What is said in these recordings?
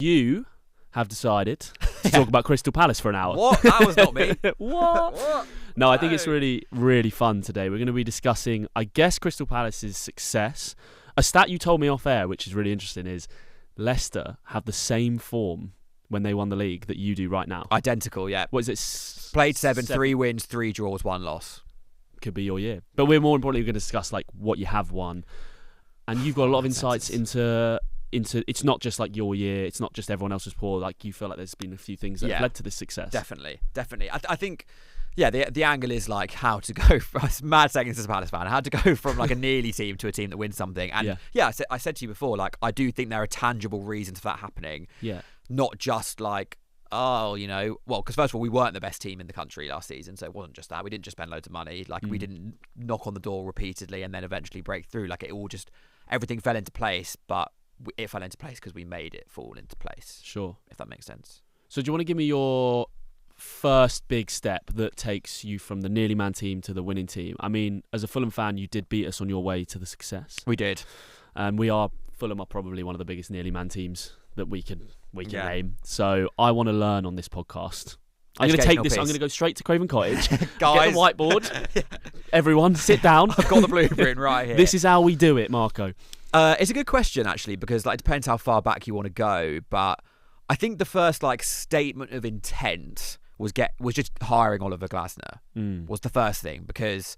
You have decided to talk about Crystal Palace for an hour. What? That was not me. What? No, I think it's really, really fun today. We're going to be discussing, I guess, Crystal Palace's success. A stat you told me off air, which is really interesting, is Leicester have the same form when they won the league that you do right now. Identical, yeah. What is it? Played 3 wins, 3 draws, 1 loss. Could be your year. But we're more importantly going to discuss like what you have won. And you've got a lot of insights into it's not just like your year, it's not just everyone else's poor. Like you feel like there's been a few things that have led to this success. Definitely. I think, the angle is like how to go from, it's mad saying this as a Palace fan, how to go from like a nearly team to a team that wins something. And I said to you before, like I do think there are tangible reasons for that happening. Yeah. Not just like, because first of all, we weren't the best team in the country last season, so it wasn't just that. We didn't just spend loads of money. Like we didn't knock on the door repeatedly and then eventually break through. Like it all just, everything fell into place, but it fell into place because we made it fall into place. Sure. If that makes sense. So do you want to give me your first big step that takes you from the Nearlymen team to the winning team? I mean, as a Fulham fan, you did beat us on your way to the success. We did. Fulham are probably one of the biggest Nearlymen teams that we can name. So I want to learn on this podcast. I'm going to take this. I'm going to go straight to Craven Cottage. Guys, get the whiteboard. Everyone, sit down. I've got the blueprint right here. This is how we do it, Marco. It's a good question actually, because like it depends how far back you want to go. But I think the first like statement of intent was just hiring Oliver Glasner was the first thing, because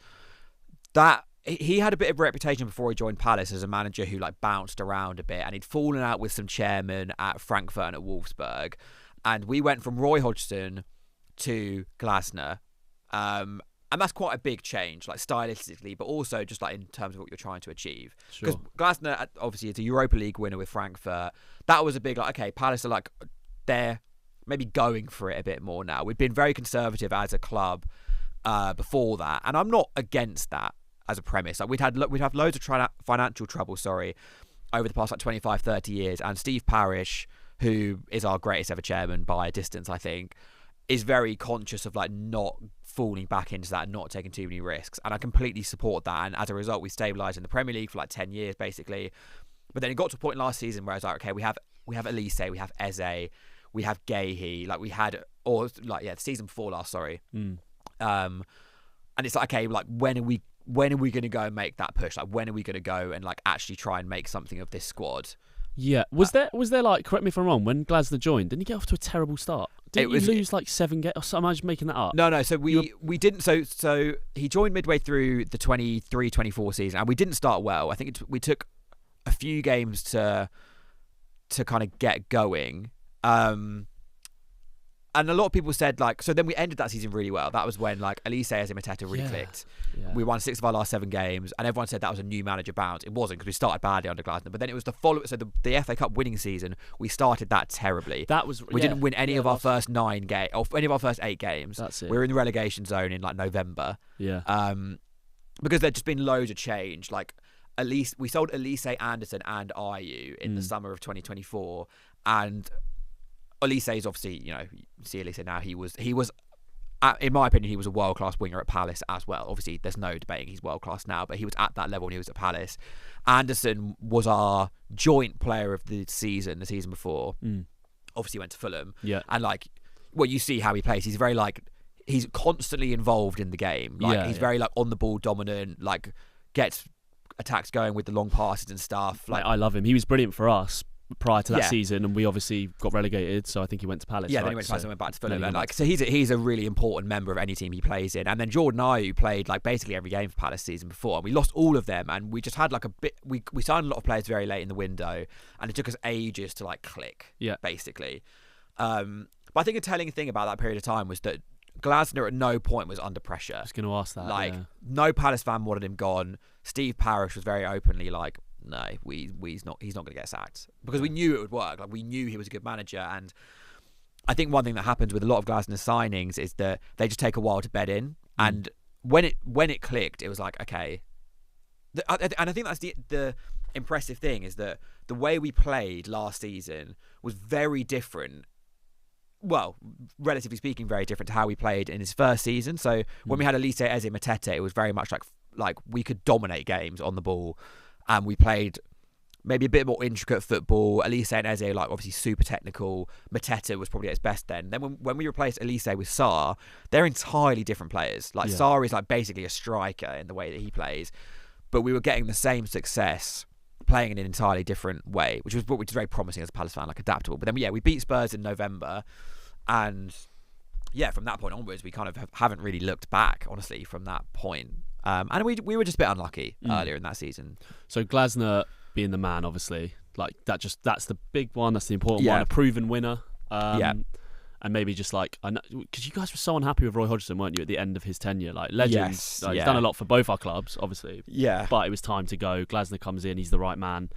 that he had a bit of a reputation before he joined Palace as a manager who like bounced around a bit, and he'd fallen out with some chairmen at Frankfurt and at Wolfsburg, and we went from Roy Hodgson to Glasner, and that's quite a big change, like stylistically, but also just like in terms of what you're trying to achieve. Because Glasner obviously is a Europa League winner with Frankfurt. That was a big like, okay, Palace are like they're maybe going for it a bit more now. We've been very conservative as a club before that, and I'm not against that as a premise. Like we'd have loads of financial trouble, over the past like 25, 30 years, and Steve Parish, who is our greatest ever chairman by a distance, I think, is very conscious of like not falling back into that and not taking too many risks, and I completely support that. And as a result, we stabilised in the Premier League for like 10 years basically. But then it got to a point last season where I was like, okay, we have Elise, we have Eze, we have Gahey, like we had, or like the season before last, and it's like, okay, like when are we going to go and make that push? Like when are we going to go and like actually try and make something of this squad? Yeah, was there like, correct me if I'm wrong, when Glasner joined, didn't he get off to a terrible start? Didn't you lose like 7 games? Or am I just making that up? No. So we didn't. So he joined midway through the 23-24 season, and we didn't start well. I think we took a few games to kind of get going. And a lot of people said like, so then we ended that season really well. That was when like Elise as Mateta really clicked. Yeah. We won 6 of our last 7 games, and everyone said that was a new manager bounce. It wasn't, because we started badly under Glasner. But then it was the the FA Cup winning season. We started that terribly. We didn't win any of our first 9 games, or any of our first 8 games. That's it. We were in the relegation zone in like November. Yeah. Because there'd just been loads of change. Like we sold Elise, Anderson, and Ayew in the summer of 2024, and Elise is obviously, you see Elise now, he was, in my opinion, he was a world-class winger at Palace as well. Obviously, there's no debating he's world-class now, but he was at that level when he was at Palace. Anderson was our joint player of the season before. Obviously went to Fulham. Yeah. And like, you see how he plays. He's very like, he's constantly involved in the game. Like he's very like on the ball dominant, like gets attacks going with the long passes and stuff. Like I love him. He was brilliant for us prior to that season, and we obviously got relegated, so I think he went to Palace. Yeah, then he went to Palace and went back to Fulham. And like, so he's a really important member of any team he plays in. And then Jordan Ayew played like basically every game for Palace season before, and we lost all of them, and we just had like a bit. We signed a lot of players very late in the window, and it took us ages to like click. Yeah, basically. But I think a telling thing about that period of time was that Glasner at no point was under pressure. I was going to ask that. Like, no Palace fan wanted him gone. Steve Parish was very openly like, no, he's not going to get sacked, because we knew it would work. Like, we knew he was a good manager. And I think one thing that happens with a lot of Glasner's signings is that they just take a while to bed in. And when it clicked, it was like, okay. And I think that's the impressive thing, is that the way we played last season was very different. Well, relatively speaking, very different to how we played in his first season. So when we had Elise, Eze, Mateta, it was very much like we could dominate games on the ball. And we played maybe a bit more intricate football. Elise and Eze like obviously super technical. Mateta was probably at its best then. Then when we replaced Elise with Sarr, they're entirely different players. Like Sarr is like basically a striker in the way that he plays, but we were getting the same success playing in an entirely different way, which was very promising as a Palace fan, like adaptable. But then we beat Spurs in November, and from that point onwards, we kind of haven't really looked back, honestly, from that point. And we were just a bit unlucky earlier in that season. So Glasner being the man, obviously, like that's the big one, that's the important one, a proven winner. And maybe just like, I know, because you guys were so unhappy with Roy Hodgson, weren't you, at the end of his tenure? Like, legends. He's done a lot for both our clubs, obviously. Yeah. But it was time to go. Glasner comes in, he's the right man.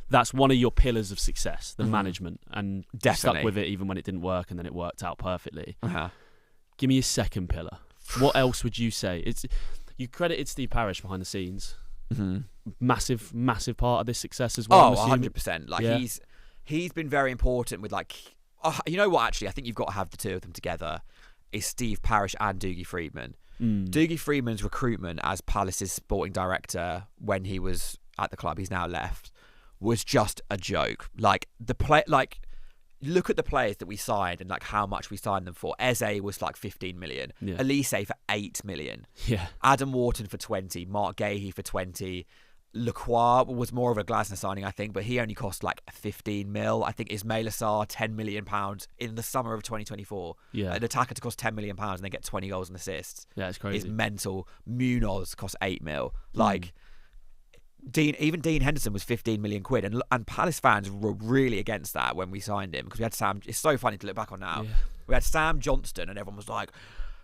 That's one of your pillars of success, the management. And definitely stuck with it even when it didn't work, and then it worked out perfectly. Uh-huh. Give me a second pillar. What else would you say? You credited Steve Parish behind the scenes. Mm-hmm. Massive part of this success as well. 100%. Like, he's been very important with, like... you know what, actually, I think you've got to have the two of them together, is Steve Parish and Dougie Freedman. Dougie Freedman's recruitment as Palace's sporting director when he was at the club, he's now left, was just a joke. Like, look at the players that we signed and like how much we signed them for. Eze was like 15 million. Elise for 8 million. Adam Wharton for 20. Mark Gahey for 20. Lacroix was more of a Glasner signing, I think, but he only cost like 15 mil. I think Ismail Assar, £10 million in the summer of 2024. An attacker to cost £10 million and then get 20 goals and assists. Yeah, it's crazy. It's mental. Munoz cost 8 mil. Like, Dean Henderson was 15 million quid, and Palace fans were really against that when we signed him, because we had Sam. It's so funny to look back on now. We had Sam Johnston, and everyone was like,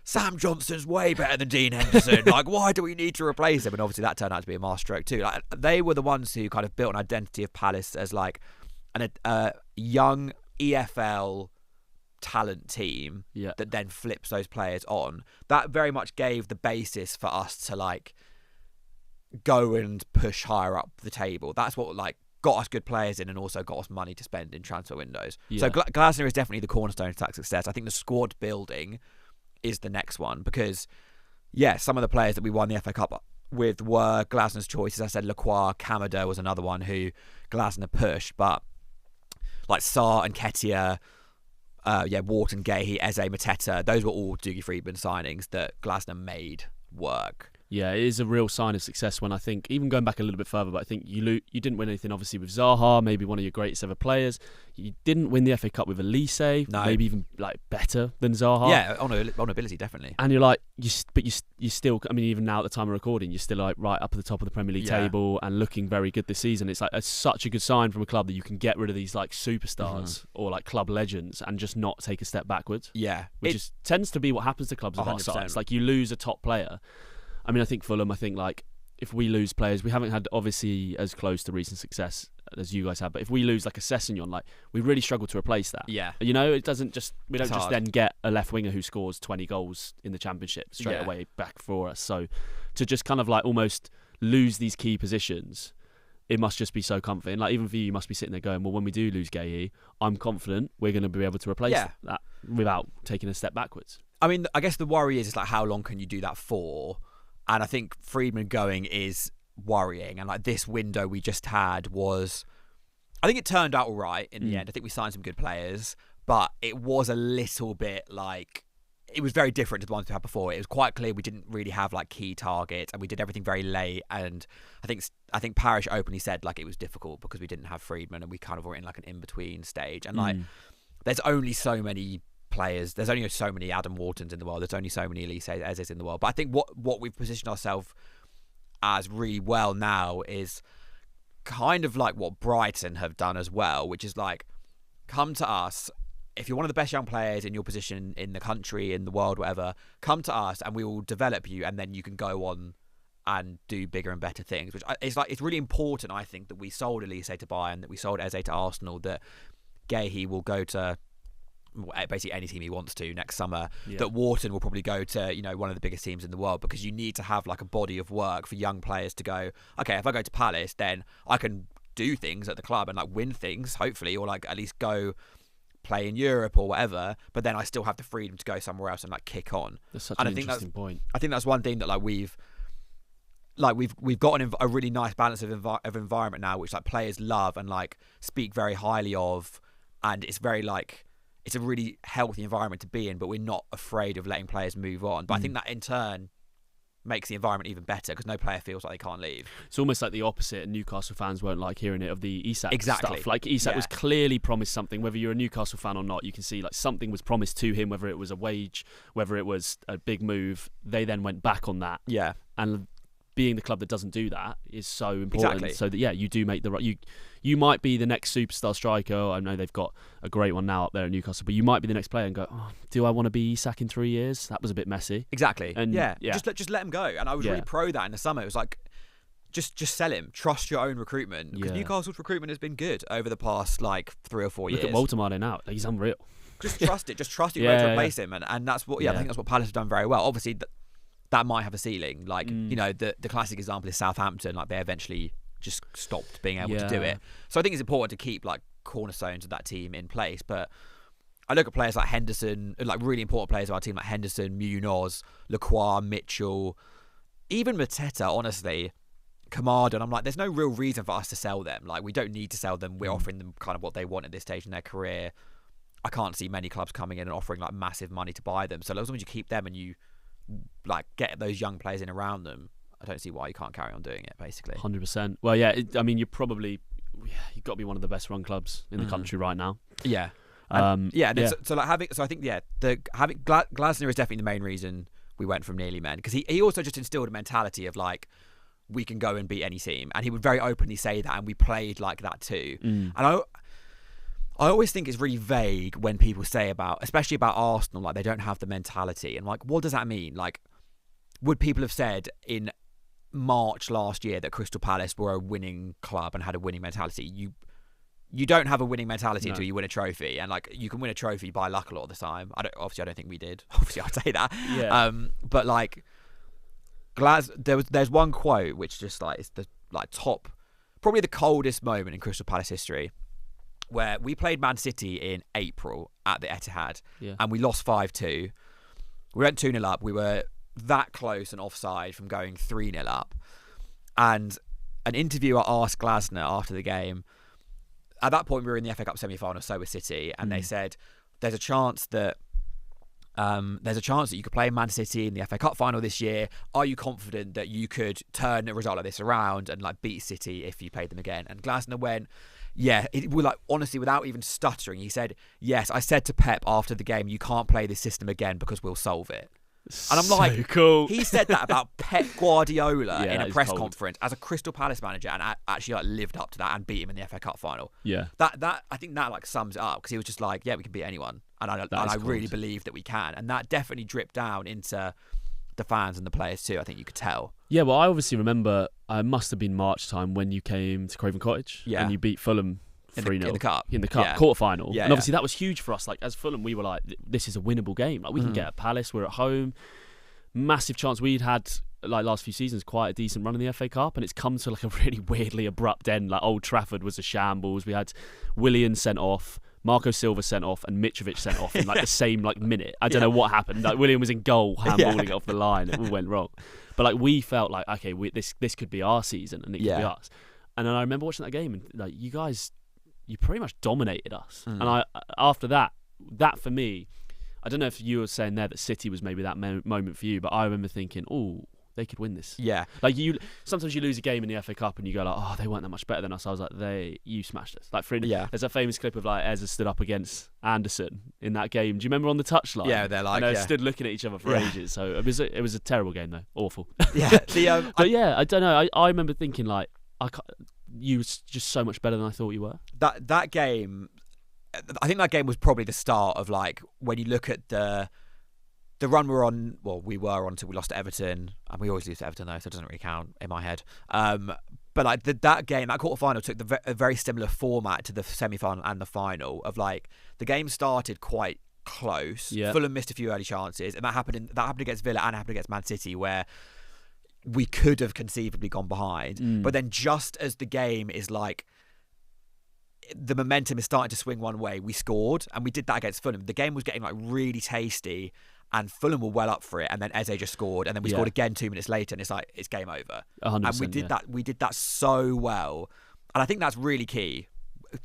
Sam Johnston's way better than Dean Henderson. Like, why do we need to replace him? And obviously that turned out to be a masterstroke too. Like, they were the ones who kind of built an identity of Palace as like a young EFL talent team that then flips those players on. That very much gave the basis for us to like go and push higher up the table. That's what like got us good players in and also got us money to spend in transfer windows. So Glasner is definitely the cornerstone of that success. I think the squad building is the next one, because some of the players that we won the FA Cup with were Glasner's choices. I said Lacroix, Kamada was another one who Glasner pushed, but like Sarr and Ketia, Wharton, Gahey, Eze, Mateta, those were all Dougie Freedman signings that Glasner made work. Yeah, it is a real sign of success when I think, even going back a little bit further, but I think you didn't win anything obviously with Zaha, maybe one of your greatest ever players. You didn't win the FA Cup with Elise, maybe even like better than Zaha. Yeah, on ability, definitely. And you're like, you still, I mean, even now at the time of recording, you're still like right up at the top of the Premier League table and looking very good this season. It's like such a good sign from a club that you can get rid of these like superstars or like club legends and just not take a step backwards. Yeah. Which tends to be what happens to clubs of that size. Like, you lose a top player. I mean, I think Fulham, like, if we lose players, we haven't had obviously as close to recent success as you guys have, but if we lose like a Sessegnon, like, we really struggle to replace that. Yeah. You know, we don't just then get a left winger who scores 20 goals in the Championship straight away back for us. So to just kind of like almost lose these key positions, it must just be so comforting. Like, even for you must be sitting there going, well, when we do lose Gahey, I'm confident we're going to be able to replace that without taking a step backwards. I mean, I guess the worry is like, how long can you do that for? And I think Freedman going is worrying. And like, this window we just had was, I think it turned out all right in the end. I think we signed some good players, but it was a little bit like, it was very different to the ones we had before. It was quite clear we didn't really have like key targets, and we did everything very late. And I think Parish openly said like it was difficult because we didn't have Freedman, and we kind of were in like an in-between stage. And like, there's only so many players, there's only so many Adam Whartons in the world, there's only so many Elise Ezes in the world. But I think what we've positioned ourselves as really well now is kind of like what Brighton have done as well, which is like, come to us. If you're one of the best young players in your position in the country, in the world, whatever, come to us and we will develop you, and then you can go on and do bigger and better things. Which is like, it's really important, I think, that we sold Elise to Bayern, that we sold Eze to Arsenal, that Gahey will go to basically any team he wants to next summer, that Wharton will probably go to, you know, one of the biggest teams in the world, because you need to have like a body of work for young players to go, okay, if I go to Palace, then I can do things at the club and like win things, hopefully, or like at least go play in Europe or whatever, but then I still have the freedom to go somewhere else and like kick on. That's such an interesting point. I think that's one thing that like we've like we've got a really nice balance of environment now, which like players love and like speak very highly of, and it's very like it's a really healthy environment to be in. But we're not afraid of letting players move on. But I think that in turn makes the environment even better because no player feels like they can't leave. It's almost like the opposite, and Newcastle fans won't like hearing it of the Isak exactly. stuff. Like Isak was clearly promised something, whether you're a Newcastle fan or not, you can see like something was promised to him, whether it was a wage, whether it was a big move. They then went back on that. Yeah. And being the club that doesn't do that is so important. Exactly. So that you do make the right. You might be the next superstar striker. I know they've got a great one now up there at Newcastle, but you might be the next player and go, oh, do I want to be Isak in 3 years? That was a bit messy. Exactly. And just let him go. And I was really pro that in the summer. It was like, just sell him. Trust your own recruitment, because Newcastle's recruitment has been good over the past like 3 or 4 years. Look at Waltermade now. He's unreal. Just trust it. Just trust you're going to replace him, and that's what. I think that's what Palace have done very well. Obviously, that might have a ceiling. Like the classic example is Southampton. Like they eventually just stopped being able to do it. So I think it's important to keep like cornerstones of that team in place. But I look at players like Henderson, like really important players of our team like Henderson, Munoz, Lacroix, Mitchell, even Mateta, honestly, Kamada, and I'm like, there's no real reason for us to sell them. Like we don't need to sell them. We're offering them kind of what they want at this stage in their career. I can't see many clubs coming in and offering like massive money to buy them. So as long as you keep them and you like get those young players in around them, I don't see why you can't carry on doing it, basically. 100%. Well, I mean, you've got to be one of the best run clubs in the country right now. Yeah. So I think having Glasner is definitely the main reason we went from Nearlymen, because he also just instilled a mentality of like, we can go and beat any team, and he would very openly say that, and we played like that too. And I always think it's really vague when people say especially about Arsenal, like they don't have the mentality, and like, what does that mean? Like, would people have said in March last year that Crystal Palace were a winning club and had a winning mentality? You don't have a winning mentality until you win a trophy, and like you can win a trophy by luck a lot of the time. I don't think we did. Obviously, I'd say that. Yeah. But like, there's one quote which just like is the like top, probably the coldest moment in Crystal Palace history, where we played Man City in April at the Etihad, and we lost 5-2. We went 2-0 up. We were that close and offside from going 3-0 up. And an interviewer asked Glasner after the game, at that point we were in the FA Cup semi-final, so was City, and they said there's a chance that you could play Man City in the FA Cup final this year. Are you confident that you could turn a result like this around and like beat City if you played them again? And Glasner went, yeah, it was like, honestly, without even stuttering, he said, yes, I said to Pep after the game, you can't play this system again because we'll solve it. And I'm like, cool. He said that about Pep Guardiola in a press conference as a Crystal Palace manager, and actually like lived up to that and beat him in the FA Cup final. Yeah, that I think that like sums it up, because he was just like, yeah, we can beat anyone, and I really believe that we can, and that definitely dripped down into the fans and the players too. I think you could tell. Yeah, well, I obviously remember it must have been March time when you came to Craven Cottage and you beat Fulham 3-0 in the cup quarter-final. And obviously that was huge for us. Like, as Fulham, we were like, this is a winnable game. Like, we can get at Palace, we're at home. Massive chance. We'd had, like, last few seasons, quite a decent run in the FA Cup, and it's come to like a really weirdly abrupt end. Like, Old Trafford was a shambles. We had Willian sent off, Marco Silva sent off, and Mitrovic sent off in like the same like minute. I don't know what happened. Like, Willian was in goal, handballing it off the line. It all went wrong. But like, we felt like, okay, this could be our season, and it could be us. And then I remember watching that game, and like, you pretty much dominated us. And after that for me, I don't know if you were saying there that City was maybe that moment for you, but I remember thinking, oh, they could win this. Yeah. Like, sometimes you lose a game in the FA Cup and you go like, oh, they weren't that much better than us. I was like, you smashed us. Like, there's that famous clip of like Ezra stood up against Anderson in that game. Do you remember on the touchline? Yeah, they're like, and they stood looking at each other for ages. So it was a terrible game though, awful. Yeah. But I don't know. I remember thinking like, you were just so much better than I thought you were. That game, I think that game was probably the start of like, when you look at the run we were on until we lost to Everton, and we always lose to Everton though, so it doesn't really count in my head. But like that game, that quarter-final took a very similar format to the semi-final and the final, of like, the game started quite close. Yeah. Fulham missed a few early chances, and that happened against Villa and happened against Man City, where we could have conceivably gone behind. But then just as the game is like, the momentum is starting to swing one way, we scored, and we did that against Fulham. The game was getting like really tasty, and Fulham were well up for it, and then Eze just scored, and then we scored again 2 minutes later, and it's like it's game over. 100%, and we did that so well, and I think that's really key.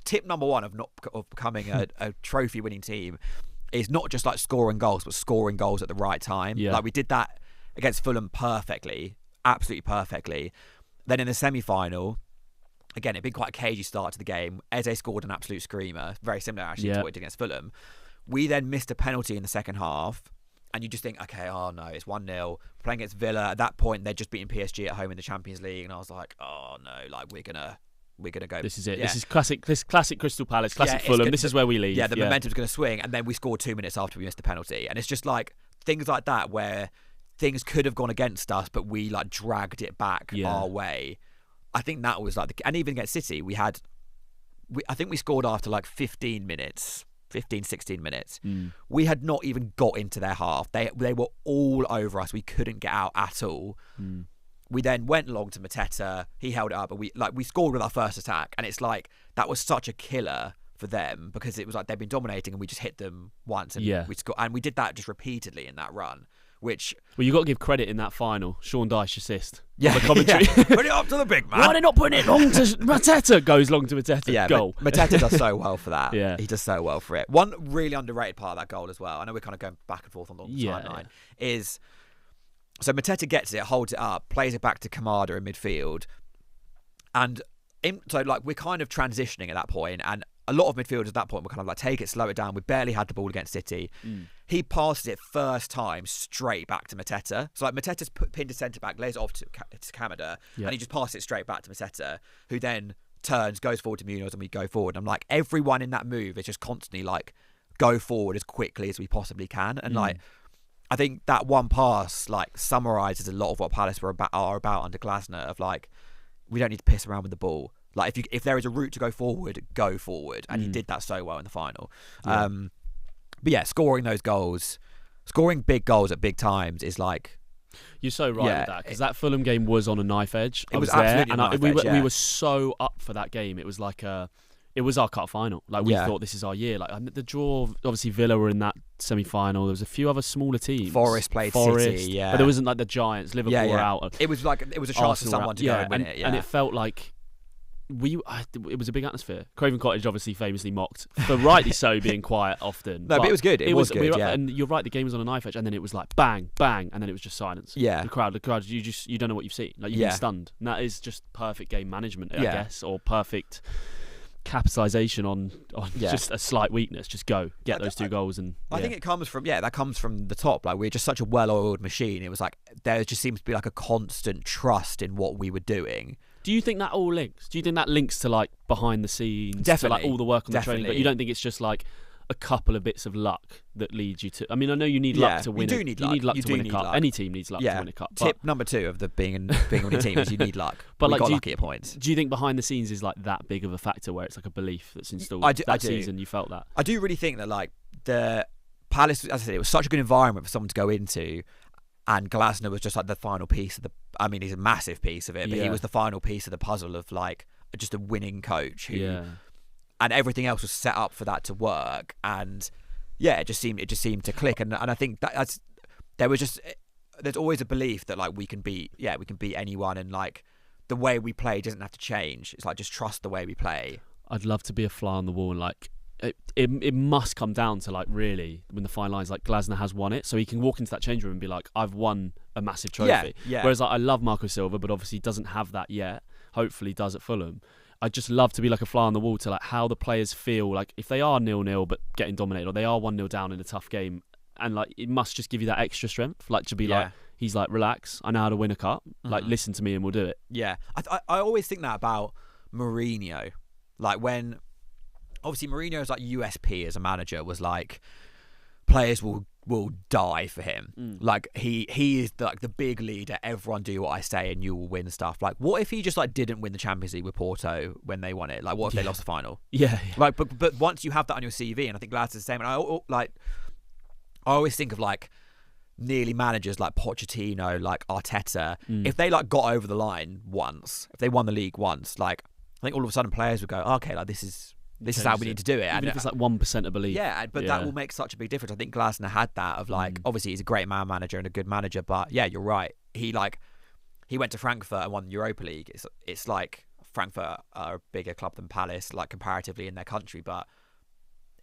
Tip number one of becoming a trophy winning team is not just like scoring goals, but scoring goals at the right time. Like we did that against Fulham perfectly, absolutely perfectly. Then in the semi-final, again, it'd been quite a cagey start to the game. Eze scored an absolute screamer, very similar actually to what he did against Fulham. We then missed a penalty in the second half, and you just think, okay, oh no, it's 1-0. Playing against Villa, at that point, they'd just beaten PSG at home in the Champions League, and I was like, oh no, like we're gonna go. This is it. This is classic Crystal Palace, classic Fulham. This is where we leave. Yeah, the momentum's going to swing, and then we scored 2 minutes after we missed the penalty, and it's just like things like that where things could have gone against us, but we like dragged it back our way. I think that was like and even against City, I think we scored after like 16 minutes. We had not even got into their half. They were all over us. We couldn't get out at all. We then went long to Mateta. He held it up, but we scored with our first attack, and it's like that was such a killer for them because it was like they've been dominating, and we just hit them once, and we scored, and we did that just repeatedly in that run. Which you got to give credit in that final. Sean Dyche assist. The commentary. Put it up to the big man. Why are they not putting it long to Mateta? Goes long to Mateta. Goal. Mateta does so well for that. Yeah, he does so well for it. One really underrated part of that goal as well, I know we're kind of going back and forth on the timeline, is so Mateta gets it, holds it up, plays it back to Kamada in midfield, and so like we're kind of transitioning at that point, and a lot of midfielders at that point were kind of like, take it, slow it down. We barely had the ball against City. He passes it first time straight back to Mateta. So like Mateta's pinned to centre back, lays it off to Kamada, and he just passes it straight back to Mateta, who then turns, goes forward to Munoz, and we go forward. I'm like, everyone in that move is just constantly like, go forward as quickly as we possibly can. And like, I think that one pass like summarises a lot of what Palace are about under Glasner, of like, we don't need to piss around with the ball. Like if there is a route to go forward, and he did that so well in the final. But yeah, scoring those goals, scoring big goals at big times is like, you're so right with that, because that Fulham game was on a knife edge. It was absolutely there, and we were so up for that game. It was like it was our cup final. Like we thought this is our year. Like the draw, obviously Villa were in that semi-final. There was a few other smaller teams. Forest played City, but there wasn't like the Giants. Liverpool were out. It was like it was a chance for someone to go and win it. And it felt like. It was a big atmosphere. Craven Cottage obviously famously mocked, for rightly so, being quiet often. No, but it was good. It was good. And you're right, the game was on a knife edge, and then it was like bang, bang, and then it was just silence. Yeah, the crowd, you don't know what you've seen. Like you've been stunned. And that is just perfect game management, I guess, or perfect capitalisation on just a slight weakness. Just go get those two goals, and I think it comes from that comes from the top. Like we're just such a well-oiled machine. It was like there just seems to be like a constant trust in what we were doing. Do you think that all links? Do you think that links to like behind the scenes, definitely, to like all the work on the training? But you don't think it's just like a couple of bits of luck that leads you to? I mean, I know you need luck to win. You need luck to win a cup. Any team needs luck to win a cup. Tip number 2 of the being a winning team is you need luck. But we like, got lucky at points. Do you think behind the scenes is like that big of a factor where it's like a belief that's installed? I do. Season you felt that. I do really think that like the Palace, as I said, it was such a good environment for someone to go into. And Glasner was just like the final piece of he's a massive piece of it, but he was the final piece of the puzzle of like just a winning coach who, and everything else was set up for that to work. And it just seemed to click. And I think there's always a belief that like we can beat anyone, and like the way we play doesn't have to change. It's like just trust the way we play. I'd love to be a fly on the wall, and like it must come down to like really when the fine lines like Glasner has won it, so he can walk into that change room and be like, I've won a massive trophy. Whereas like I love Marco Silva, but obviously doesn't have that yet. Hopefully does at Fulham. I'd just love to be like a fly on the wall to like how the players feel like if they are 0-0 but getting dominated, or they are 1-0 down in a tough game, and like it must just give you that extra strength, like to be like, he's like, relax, I know how to win a cup, like listen to me and we'll do it. I always think that about Mourinho, like when obviously Mourinho's like USP as a manager was like players will die for him. Like he is like the big leader, everyone do what I say and you will win stuff. Like what if he just like didn't win the Champions League with Porto when they won it? Like what if they lost the final? Like but once you have that on your CV, and I think Glad's the same, and I always think of like nearly managers like Pochettino, like Arteta, if they like got over the line once, if they won the league once, like I think all of a sudden players would go, okay, like this is this is how we need to do it. Even and if it's like 1% of belief. Yeah, but that will make such a big difference. I think Glasner had that of like, obviously he's a great manager and a good manager, but yeah, you're right. He went to Frankfurt and won the Europa League. It's like Frankfurt are a bigger club than Palace, like comparatively in their country, but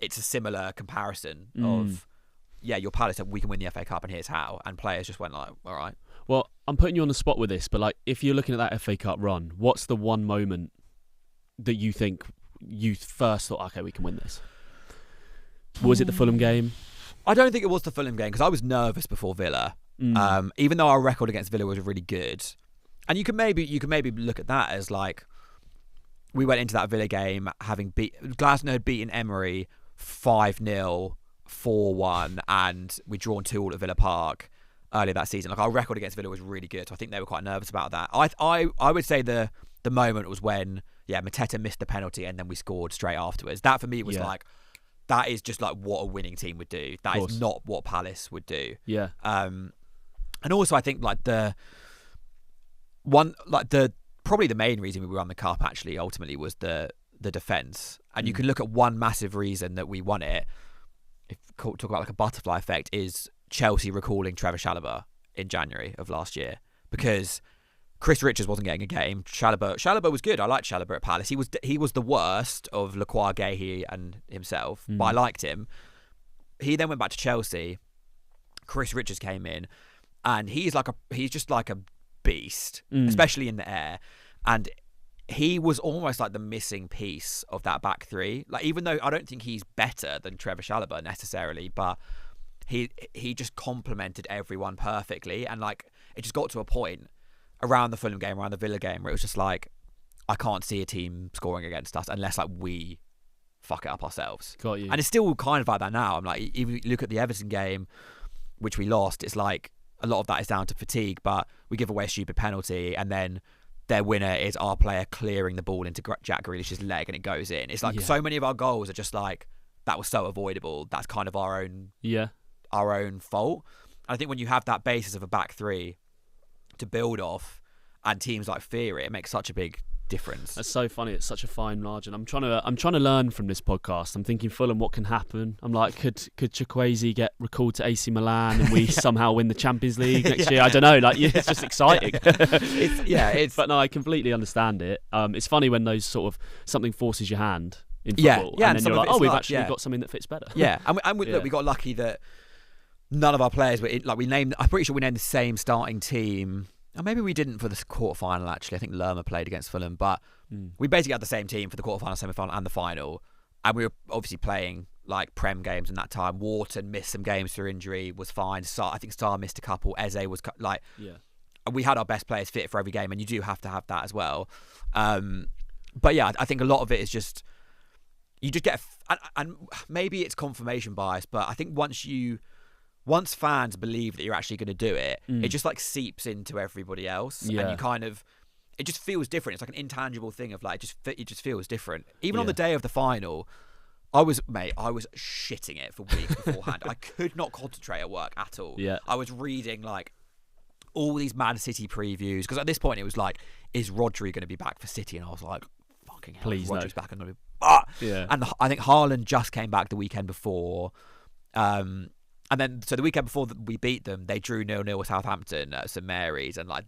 it's a similar comparison of, yeah, your Palace said we can win the FA Cup and here's how, and players just went like, all right. Well, I'm putting you on the spot with this, but like if you're looking at that FA Cup run, what's the one moment that you think you first thought, okay, we can win this? Was it the Fulham game? I don't think it was the Fulham game because I was nervous before Villa. Even though our record against Villa was really good, and you can maybe look at that as like we went into that Villa game having Glasner had beaten Emery 5-0, 4-1, and we'd drawn 2-2 at Villa Park earlier that season. Like our record against Villa was really good, so I think they were quite nervous about that. I would say the moment was when Mateta missed the penalty and then we scored straight afterwards. That for me was like, that is just like what a winning team would do. That is not what Palace would do. Yeah. And also I think like probably the main reason we won the cup actually ultimately was the defence. And you can look at one massive reason that we won it, if talk about like a butterfly effect, is Chelsea recalling Trevor Chalobah in January of last year, because Chris Richards wasn't getting a game. Chalobah was good. I liked Chalobah at Palace. He was the worst of Lacroix, Guéhi and himself, but I liked him. He then went back to Chelsea. Chris Richards came in, and he's just like a beast, especially in the air. And he was almost like the missing piece of that back three. Like, even though I don't think he's better than Trevor Chalobah necessarily, but he just complemented everyone perfectly. And like it just got to a point around the Fulham game, around the Villa game, where it was just like, I can't see a team scoring against us unless like we fuck it up ourselves. Got you. And it's still kind of like that now. I'm like, if you look at the Everton game, which we lost, it's like a lot of that is down to fatigue, but we give away a stupid penalty and then their winner is our player clearing the ball into Jack Grealish's leg and it goes in. It's like so many of our goals are just like, that was so avoidable. That's kind of our own fault. And I think when you have that basis of a back three to build off and teams like fear it makes such a big difference. That's so funny. It's such a fine margin. I'm trying to learn from this podcast. I'm thinking Fulham, what can happen? I'm like, could Chukwueze get recalled to AC Milan and we somehow win the Champions League next year? I don't know. Like, it's just exciting. But no, I completely understand it. It's funny when those sort of something forces your hand in football, and then you're like, we've actually got something that fits better. Look, we got lucky that none of our players were I'm pretty sure we named the same starting team. Or maybe we didn't for the quarterfinal, actually. I think Lerma played against Fulham, but we basically had the same team for the quarterfinal, semi-final and the final. And we were obviously playing like Prem games in that time. Wharton missed some games through injury, was fine. I think Sarr missed a couple. Eze was like... Yeah. We had our best players fit for every game, and you do have to have that as well. But yeah, I think a lot of it is just... You just get... And maybe it's confirmation bias, but I think once fans believe that you're actually going to do it, it just like seeps into everybody else, and you kind of, it just feels different. It's like an intangible thing of like, it just feels different. Even on the day of the final, I was shitting it for weeks beforehand. I could not concentrate at work at all. Yeah. I was reading like all these Man City previews, because at this point it was like, is Rodri going to be back for City? And I was like, fucking hell, please, Rodri's back. I'm going to be... And I think Haaland just came back the weekend before. And then, so the weekend before we beat them, they drew 0-0 with Southampton at St Mary's, and like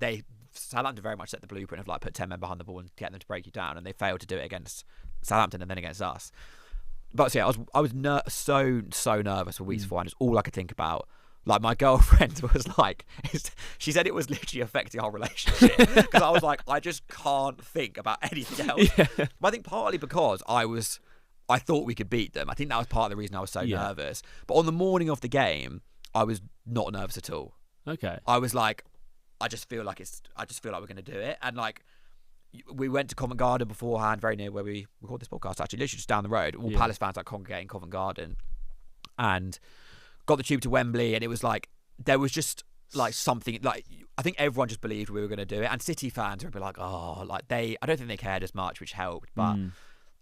Southampton very much set the blueprint of like put 10 men behind the ball and get them to break you down, and they failed to do it against Southampton and then against us. But so yeah, I was so nervous for weeks before, and it's all I could think about. Like my girlfriend was like, she said it was literally affecting our relationship, because I was like, I just can't think about anything else. But I think partly because I thought we could beat them. I think that was part of the reason I was so nervous. But on the morning of the game, I was not nervous at all. Okay. I was like, I just feel like we're going to do it. And like, we went to Covent Garden beforehand, very near where we record this podcast, actually, literally just down the road. All Palace fans like congregating in Covent Garden, and got the tube to Wembley. And it was like, there was just like something, like, I think everyone just believed we were going to do it. And City fans would be like, oh, like I don't think they cared as much, which helped. But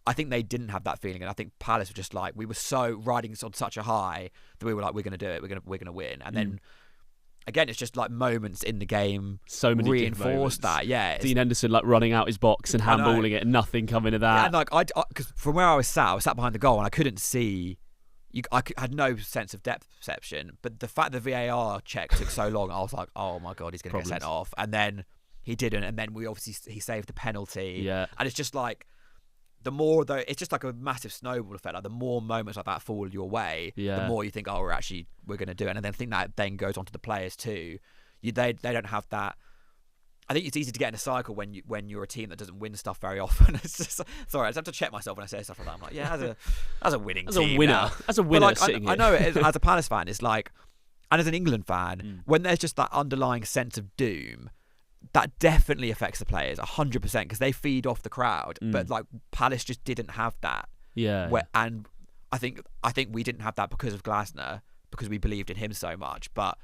I think they didn't have that feeling, and I think Palace were just like, we were so riding on such a high that we were like, we're going to do it, we're going to win. And then again, it's just like moments in the game so many reinforce that. Yeah, Dean Henderson like running out his box and handballing it, and nothing coming of that. Yeah, and like because from where I was sat behind the goal and I couldn't see. I had no sense of depth perception, but the fact the VAR check took so long, I was like, "Oh my god, he's going to get sent off," and then he didn't, and then he saved the penalty. Yeah, and it's just like the more though, it's just like a massive snowball effect. Like the more moments like that fall your way, the more you think, "Oh, we're going to do it," and then I think that then goes on to the players too. They don't have that. I think it's easy to get in a cycle when you're a team that doesn't win stuff very often. It's just sorry, I just have to check myself when I say stuff like that. I'm like, yeah, as a winning team, as a winner, like, sitting I know it as a Palace fan. It's like, and as an England fan, when there's just that underlying sense of doom, that definitely affects the players 100% because they feed off the crowd. But like Palace just didn't have that. Yeah. And I think we didn't have that because of Glasner, because we believed in him so much. But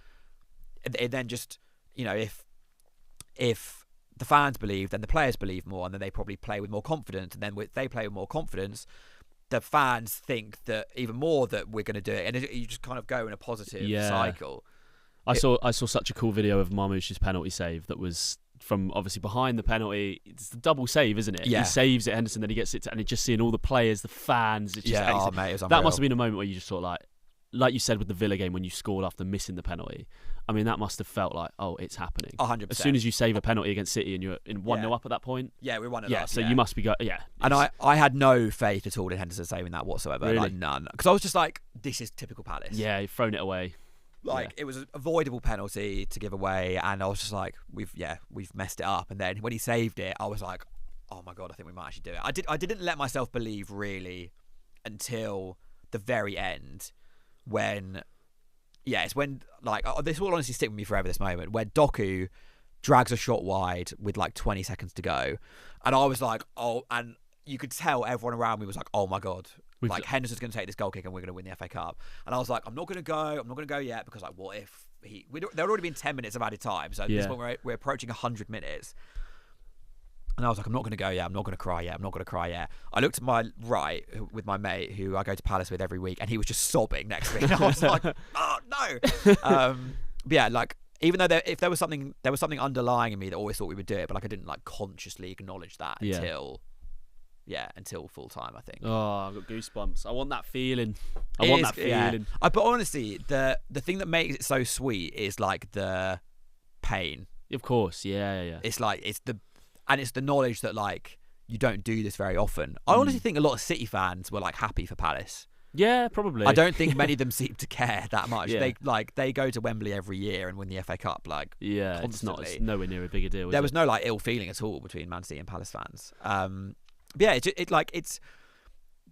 it then just, you know, if the fans believe, then the players believe more, and then they probably play with more confidence. And then they play with more confidence, the fans think that even more that we're going to do it, and you just kind of go in a positive cycle. I saw such a cool video of Marmoush's penalty save that was from obviously behind the penalty. It's the double save, isn't it? Yeah. He saves it, Henderson, then he gets it, and just seeing all the players, the fans. It's just, mate, it was that must have been a moment where you just thought like you said with the Villa game when you scored after missing the penalty. I mean, that must have felt like, oh, it's happening. 100%. As soon as you save a penalty against City and you're in 1-0 up at that point. Yeah, we're 1-0 up. So you must be And I had no faith at all in Henderson saving that whatsoever. Really? Like none. Because I was just like, this is typical Palace. Yeah, you've thrown it away. It was an avoidable penalty to give away, and I was just like, we've messed it up. And then when he saved it, I was like, oh my god, I think we might actually do it. I didn't let myself believe really until the very end, when it's when like this will honestly stick with me forever. This moment where Doku drags a shot wide with like 20 seconds to go, and I was like, oh, and you could tell everyone around me was like, oh my god. Like Henderson's going to take this goal kick and we're going to win the FA Cup. And I was like, I'm not going to go yet because like, what if there had already been 10 minutes of added time. So at this point we're approaching 100 minutes. And I was like, I'm not going to go yet. I'm not going to cry yet. I looked to my right with my mate who I go to Palace with every week, and he was just sobbing next to me. And I was like, oh no. But yeah, like even though if there was something underlying in me that always thought we would do it, but like I didn't like consciously acknowledge that until full time, I think. Oh, I've got goosebumps. I want that feeling. But honestly, the thing that makes it so sweet is like the pain. Of course, yeah. It's like it's the knowledge that like you don't do this very often. I honestly think a lot of City fans were like happy for Palace. Yeah, probably. I don't think many of them seem to care that much. Yeah. They go to Wembley every year and win the FA Cup constantly. It's nowhere near a bigger deal. There was no like ill feeling at all between Man City and Palace fans. It's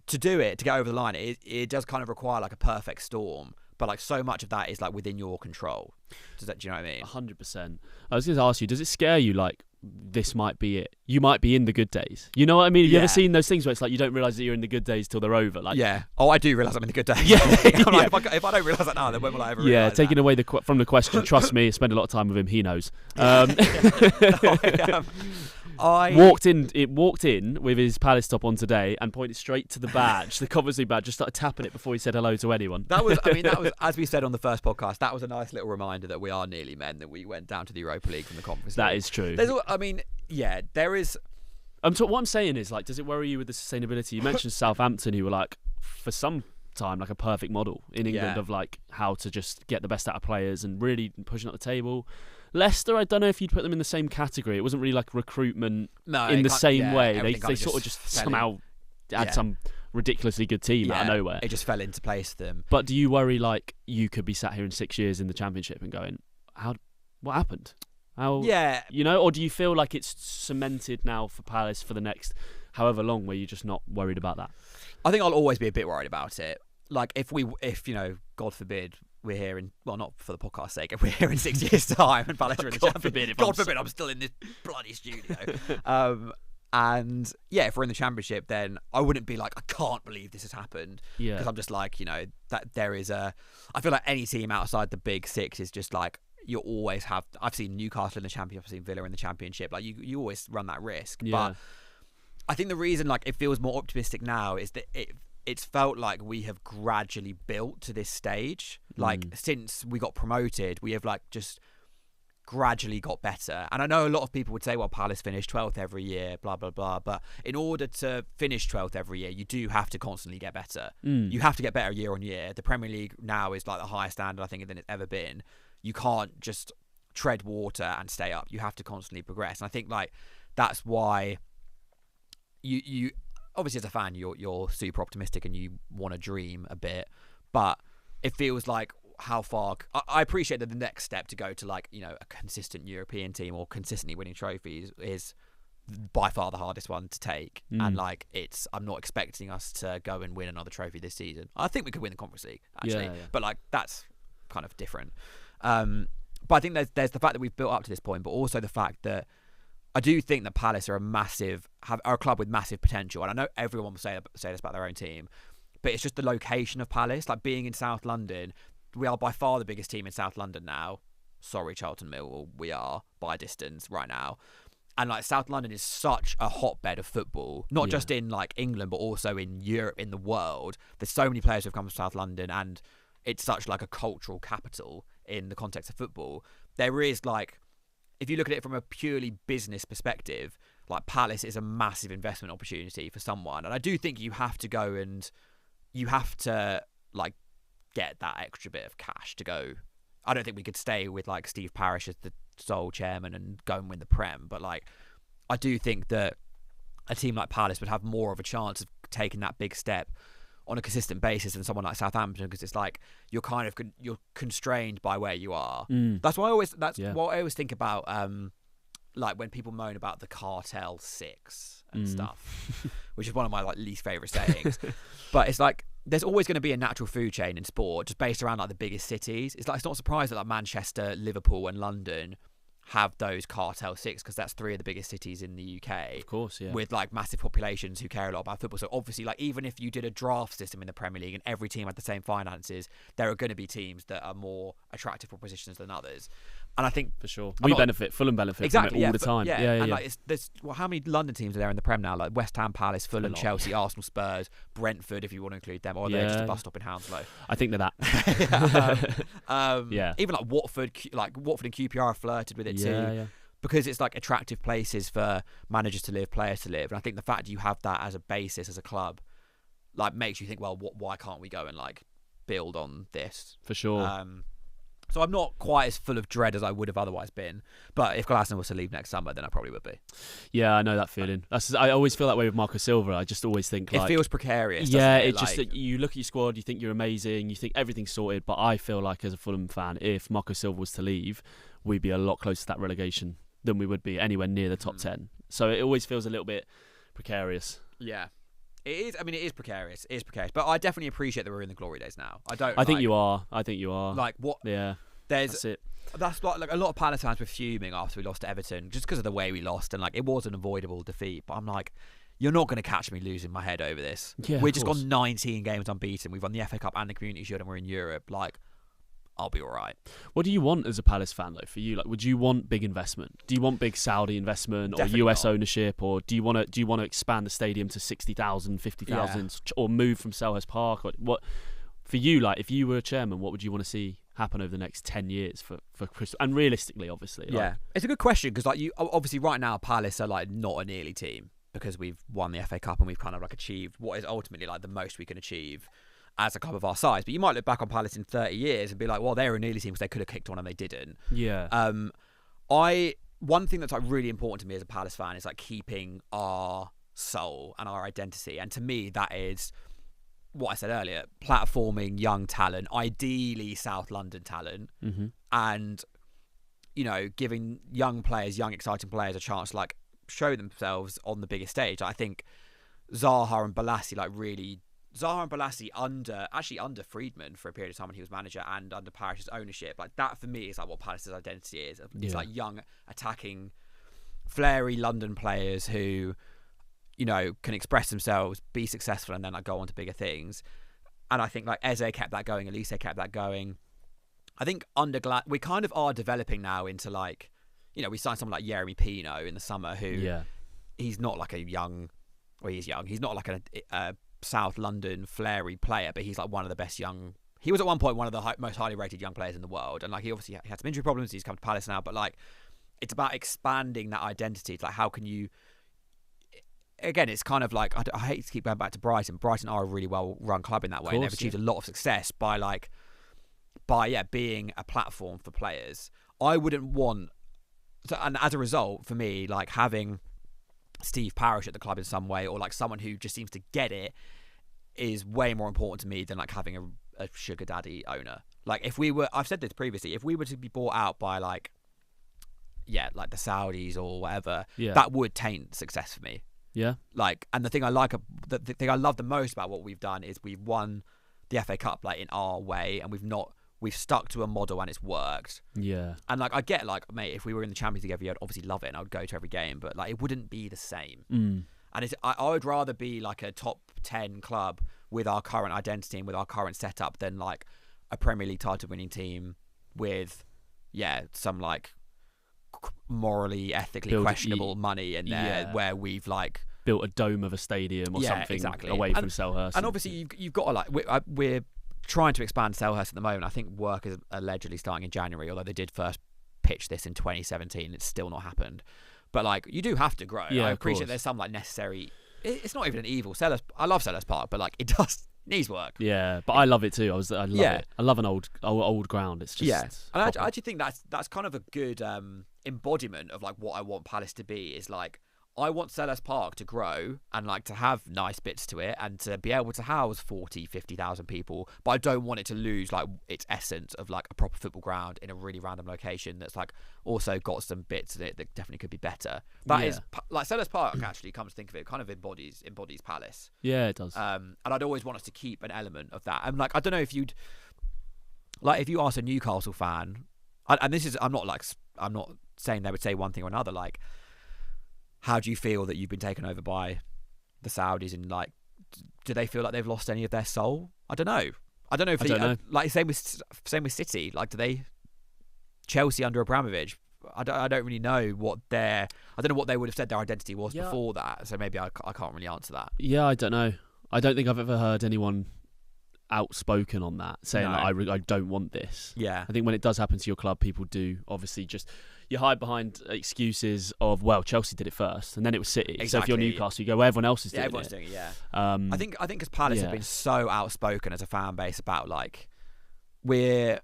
to do it, to get over the line. It does kind of require like a perfect storm, but like so much of that is like within your control. Do you know what I mean? 100%. I was going to ask you, does it scare you like this might be it? You might be in the good days. You know what I mean? Have you ever seen those things where it's like you don't realise that you're in the good days till they're over? Like, yeah. Oh, I do realise I'm in the good days. Yeah. Like, if I don't realise that now, then when will I ever realise that? Taking away from the question, trust me, I spend a lot of time with him, he knows. Walked in with his Palace top on today and pointed straight to the badge, the Coventry badge, just started tapping it before he said hello to anyone. That was, as we said on the first podcast, that was a nice little reminder that we are nearly men, that we went down to the Europa League from the Conference League. That is true. There is. What I'm saying is, like, does it worry you with the sustainability? You mentioned Southampton, who were like, for some time, like a perfect model in England of like how to just get the best out of players and really pushing up the table. Leicester, I don't know if you'd put them in the same category. It wasn't really like recruitment in the same way. They sort of just somehow had some ridiculously good team out of nowhere. It just fell into place for them. But do you worry like you could be sat here in 6 years in the Championship and going, what happened? Or do you feel like it's cemented now for Palace for the next however long, where you're just not worried about that? I think I'll always be a bit worried about it. Like if God forbid, we're here in, well, not for the podcast's sake, if we're here in 6 years' time and Palace are in the Championship, God forbid I'm still in this bloody studio. And yeah, if we're in the Championship, then I wouldn't be like, I can't believe this has happened. Yeah. Because I'm just like, that there is I feel like any team outside the big six is just like, you always have, I've seen Newcastle in the Championship, I've seen Villa in the Championship, like you always run that risk. Yeah. But I think the reason like it feels more optimistic now is that it's felt like we have gradually built to this stage. Like since we got promoted, we have like just gradually got better. And I know a lot of people would say, well, Palace finish 12th every year, blah blah blah, but in order to finish 12th every year, you do have to constantly get better. You have to get better year on year. The Premier League now is like the highest standard I think than it's ever been. You can't just tread water and stay up. You have to constantly progress. And I think like that's why you obviously as a fan you're super optimistic and you want to dream a bit, but it feels like how far I appreciate that the next step to go to like, you know, a consistent European team or consistently winning trophies is by far the hardest one to take. And like I'm not expecting us to go and win another trophy this season. I think we could win the Conference League actually, but like that's kind of different. But I think there's the fact that we've built up to this point, but also the fact that I do think that Palace are a club with massive potential. And I know everyone will say this about their own team, but it's just the location of Palace, like being in South London. We are by far the biggest team in South London now. Sorry, Charlton Millwall, we are by distance right now. And like South London is such a hotbed of football, not just in like England, but also in Europe, in the world. There's so many players who have come from South London, and it's such like a cultural capital in the context of football. There is like, if you look at it from a purely business perspective, like Palace is a massive investment opportunity for someone. And I do think you have to go and you have to like get that extra bit of cash to go. I don't think we could stay with like Steve Parish as the sole chairman and go and win the Prem, but like I do think that a team like Palace would have more of a chance of taking that big step on a consistent basis than someone like Southampton, because it's like you're kind of you're constrained by where you are. That's what I always think about like when people moan about the Cartel 6 and stuff, which is one of my like least favorite sayings. But it's like there's always going to be a natural food chain in sport just based around like the biggest cities. It's like it's not surprising that like Manchester, Liverpool and London have those Cartel 6 because that's 3 of the biggest cities in the UK. Of course, yeah. With like massive populations who care a lot about football. So obviously, like even if you did a draft system in the Premier League and every team had the same finances, there are going to be teams that are more attractive propositions than others. And I think for sure Fulham benefit from it all the time. And like there's how many London teams are there in the Prem now? Like West Ham, Palace, Fulham, Chelsea, Arsenal, Spurs, Brentford, if you want to include them, or they're just a bus stop in Hounslow. I think they're that. Even like Watford and QPR have flirted with it too. Because it's like attractive places for managers to live, players to live. And I think the fact you have that as a basis as a club like makes you think, well, why can't we go and like build on this? For sure. So I'm not quite as full of dread as I would have otherwise been. But if Glasner was to leave next summer, then I probably would be. Yeah, I know that feeling. I always feel that way with Marco Silva. I just always think like... It feels precarious, yeah, doesn't it? It's just you look at your squad, you think you're amazing, you think everything's sorted. But I feel like as a Fulham fan, if Marco Silva was to leave, we'd be a lot closer to that relegation than we would be anywhere near the top 10. So it always feels a little bit precarious. Yeah. It is. I mean, it is precarious. It is precarious. But I definitely appreciate that we're in the glory days now. I think you are. Like what? Yeah. That's it. That's like a lot of Palace fans were fuming after we lost to Everton just because of the way we lost, and like it was an avoidable defeat. But I'm like, you're not going to catch me losing my head over this. Yeah, we've just gone 19 games unbeaten. We've won the FA Cup and the Community Shield, and we're in Europe. Like, I'll be all right. What do you want as a Palace fan, though? For you, like, would you want big investment? Do you want big Saudi investment Definitely or US not. ownership, or do you want to expand the stadium to 60,000, 50,000, or move from Selhurst Park? Or what for you? Like, if you were a chairman, what would you want to see happen over the next 10 years for Crystal? And realistically, obviously, like, it's a good question because like you obviously right now Palace are like not a nearly team because we've won the FA Cup and we've kind of like achieved what is ultimately like the most we can achieve as a club of our size. But you might look back on Palace in 30 years and be like, well, they were a nearly team because they could have kicked on and they didn't. Yeah. One thing that's like really important to me as a Palace fan is like keeping our soul and our identity. And to me, that is what I said earlier, platforming young talent, ideally South London talent, and, you know, giving young players, young exciting players a chance to like show themselves on the biggest stage. I think Zaha and Balassi under Friedman for a period of time when he was manager and under Parish's ownership, like that for me is like what Palace's identity is. It's like young, attacking, flary London players who, you know, can express themselves, be successful, and then like go on to bigger things. And I think like Eze kept that going, Elise kept that going. I think we kind of are developing now into like, you know, we signed someone like Jeremy Pino in the summer who he's not like a young, well, he's young. He's not like a South London flary player, but he's like one of the best young. He was at one point one of the most highly rated young players in the world, and like he obviously had some injury problems. He's come to Palace now, but like it's about expanding that identity. It's like how can you? Again, it's kind of like I hate to keep going back to Brighton. Brighton are a really well run club in that way, and they've achieved a lot of success by being a platform for players. I wouldn't want, and as a result, for me, like having Steve Parish at the club in some way, or like someone who just seems to get it, is way more important to me than like having a sugar daddy owner. Like if we were, I've said this previously, if we were to be bought out by like the Saudis or whatever, that would taint success for me. Yeah. Like, and the thing I love the most about what we've done is we've won the FA Cup like in our way, and we've stuck to a model and it's worked. Yeah. And like I get like, mate, if we were in the Champions League every year, I'd obviously love it and I would go to every game, but like it wouldn't be the same. And I would rather be like a top 10 club with our current identity and with our current setup than like a Premier League title winning team with some like morally, ethically questionable money in there where we've like built a dome of a stadium or something away from Selhurst. And obviously you've got to like we're trying to expand Selhurst at the moment. I think work is allegedly starting in January, although they did first pitch this in 2017. It's still not happened. But like you do have to grow. Yeah, I appreciate there's some like necessary. It's not even an evil. I love Selhurst Park, but like it needs work. Yeah, but I love it too. I love it. I love an old ground. It's just and I actually think that's kind of a good embodiment of like what I want Palace to be. Is like I want Selhurst Park to grow and like to have nice bits to it and to be able to house 50,000 people, but I don't want it to lose like its essence of like a proper football ground in a really random location that's like also got some bits in it that definitely could be better. That is like Selhurst Park actually, comes to think of it, kind of embodies Palace. Yeah, it does. And I'd always want us to keep an element of that. And like I don't know if you'd like if you ask a Newcastle fan, and this is I'm not saying they would say one thing or another, like how do you feel that you've been taken over by the Saudis, and like do they feel like they've lost any of their soul? I don't know if like same with City, like do they Chelsea under Abramovich, I don't really know what I don't know what they would have said their identity was before that, so maybe I can't really answer that. Yeah, I don't know. I don't think I've ever heard anyone outspoken on that saying that I don't want this. Yeah, I think when it does happen to your club, people do obviously just you hide behind excuses of Chelsea did it first and then it was City. Exactly. So if you're Newcastle, you go everyone else is doing it. Everyone's doing it. Yeah. I think because Palace have been so outspoken as a fan base about like we're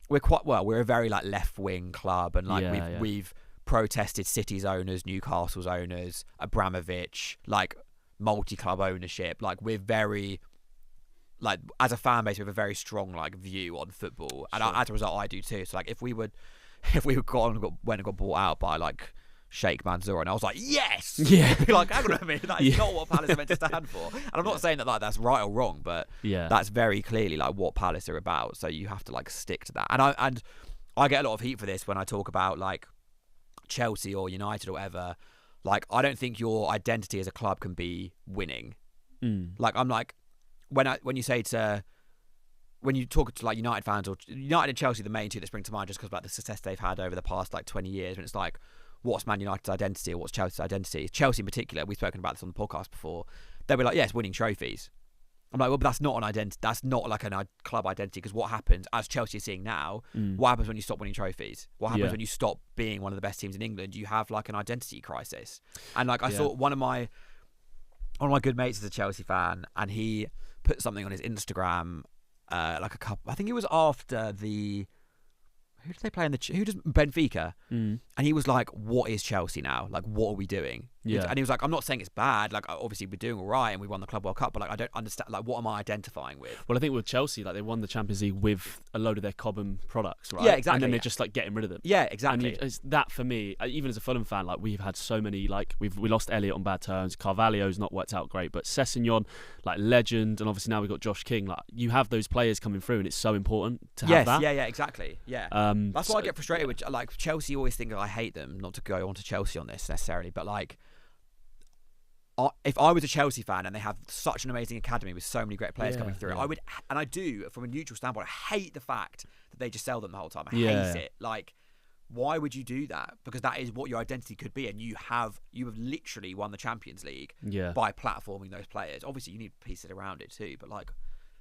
a very like left wing club, and like we've protested City's owners, Newcastle's owners, Abramovich, like multi-club ownership. Like we're very like as a fan base we have a very strong like view on football, and as a result I do too. So like if we went and got bought out by like Sheikh Mansour, and I was like, yes, like hang on a minute, that is not what Palace are meant to stand for. And I'm not saying that like that's right or wrong, but that's very clearly like what Palace are about. So you have to like stick to that. And I get a lot of heat for this when I talk about like Chelsea or United or whatever. Like I don't think your identity as a club can be winning. Like I'm like when you talk to like United fans, or United and Chelsea, the main two that spring to mind just because of like the success they've had over the past like 20 years, and it's like, what's Man United's identity or what's Chelsea's identity? Chelsea in particular, we've spoken about this on the podcast before, they were like, yes, winning trophies. I'm like, well, but that's not an identity. That's not like a club identity, because what happens, as Chelsea is seeing now, what happens when you stop winning trophies? What happens when you stop being one of the best teams in England? You have like an identity crisis. And like I thought one of my good mates is a Chelsea fan, and he put something on his Instagram like a couple. I think it was after who did they play in who does Benfica? And he was like, what is Chelsea now? Like, what are we doing? And he was like, I'm not saying it's bad. Like, obviously we're doing all right and we won the Club World Cup, but like, I don't understand. Like, what am I identifying with? Well, I think with Chelsea, like they won the Champions League with a load of their Cobham products, right? Yeah, exactly. And then they're just like getting rid of them. Yeah, exactly. And it's that for me, even as a Fulham fan, like we've had so many, like we lost Elliott on bad terms. Carvalho's not worked out great, but Sessegnon, like legend, and obviously now we've got Josh King. Like you have those players coming through, and it's so important to have that. Yeah, exactly. Yeah. That's why I get frustrated with like Chelsea. Always think I hate them. Not to go on to Chelsea on this necessarily, but like, if I was a Chelsea fan and they have such an amazing academy with so many great players coming through, I would, and I do from a neutral standpoint, I hate the fact that they just sell them the whole time. I hate it. Like, Why would you do that? Because that is what your identity could be, and you have literally won the Champions League by platforming those players. Obviously, you need pieces around it too, but like,